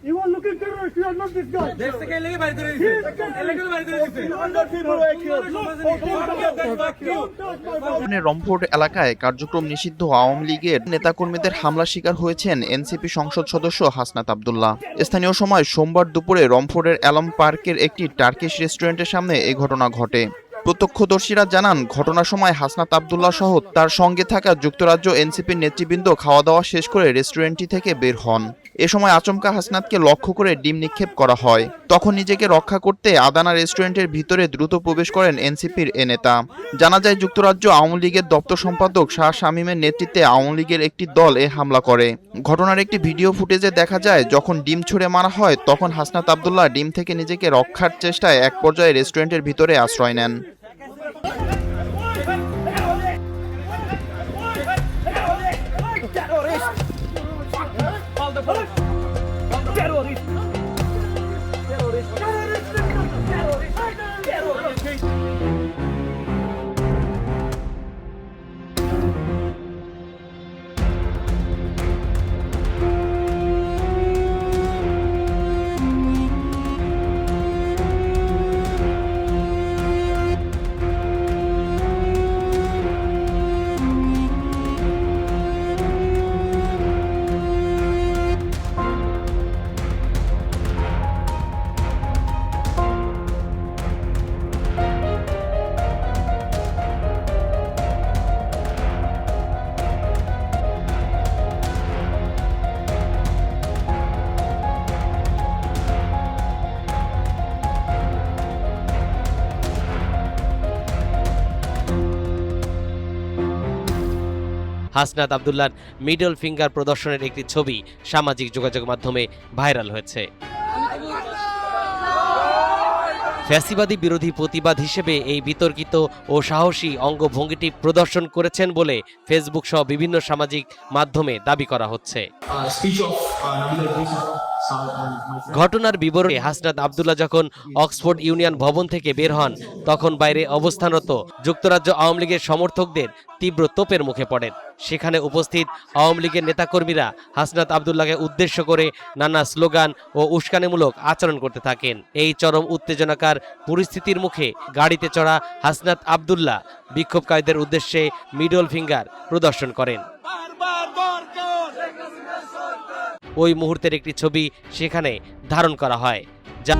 You are looking terrorist. You are not this guy. Rangpur এলাকায় কার্যক্রম নিষিদ্ধ আওয়ামী লীগের নেতাকর্মীদের হামলার শিকার হয়েছেন এনসিপি সংসদ সদস্য হাসনাত আব্দুল্লাহ। স্থানীয় সময় সোমবার দুপুরে রংপুরের এলম পার্কের একটি টার্কিশ রেস্টুরেন্টের সামনে এই ঘটনা ঘটে। প্রত্যক্ষদর্শীরা জানান, ঘটনার সময় হাসনাত আব্দুল্লাহ সহ তার সঙ্গে থাকা যুক্তরাজ্য এনসিপির নেতৃবৃন্দ খাওয়া দাওয়া শেষ করে রেস্টুরেন্টটি থেকে বের হন। এ সময় আচমকা হাসনাতকে লক্ষ্য করে ডিম নিক্ষেপ করা হয়। তখন নিজেকে রক্ষা করতে আদানা রেস্টুরেন্টের ভিতরে দ্রুত প্রবেশ করেন এনসিপির এ নেতা। জানা যায়, যুক্তরাজ্য আওয়ামী লীগের দপ্তর সম্পাদক শাহ শামীমের নেতৃত্বে আওয়ামী লীগের একটি দল এ হামলা করে। ঘটনার একটি ভিডিও ফুটেজে দেখা যায়, যখন ডিম ছুড়ে মারা হয় তখন হাসনাত আব্দুল্লাহ ডিম থেকে নিজেকে রক্ষার চেষ্টায় এক পর্যায়ে রেস্টুরেন্টের ভিতরে আশ্রয় নেন। হাসনাত আব্দুল্লাহর মিডল ফিঙ্গার প্রদর্শনের একটি ছবি সামাজিক যোগাযোগ মাধ্যমে ভাইরাল হয়েছে। ফ্যাসিবাদী বিরোধী প্রতিবাদ হিসেবে এই বিতর্কিত ও সাহসী অঙ্গভঙ্গিটি প্রদর্শন করেছেন বলে ফেসবুক সহ বিভিন্ন সামাজিক মাধ্যমে দাবি করা হচ্ছে। ঘটনার বিবরণে হাসনাত আব্দুল্লাহ যখন অক্সফোর্ড ইউনিয়ন ভবন থেকে বের হন, তখন বাইরে অবস্থানরত যুক্তরাজ্য আওয়ামী লীগের সমর্থকদের তীব্র তোপের মুখে পড়েন। সেখানে উপস্থিত আওয়ামী লীগের নেতাকর্মীরা হাসনাত আব্দুল্লাহকে উদ্দেশ্য করে নানা স্লোগান ও উস্কানিমূলক আচরণ করতে থাকেন। এই চরম উত্তেজনাকার পরিস্থিতির মুখে গাড়িতে চড়া হাসনাত আব্দুল্লাহ বিক্ষোভকারীদের উদ্দেশ্যে মিডল ফিঙ্গার প্রদর্শন করেন। ওই মুহূর্তের একটি ছবি সেখানে ধারণ করা হয়, যা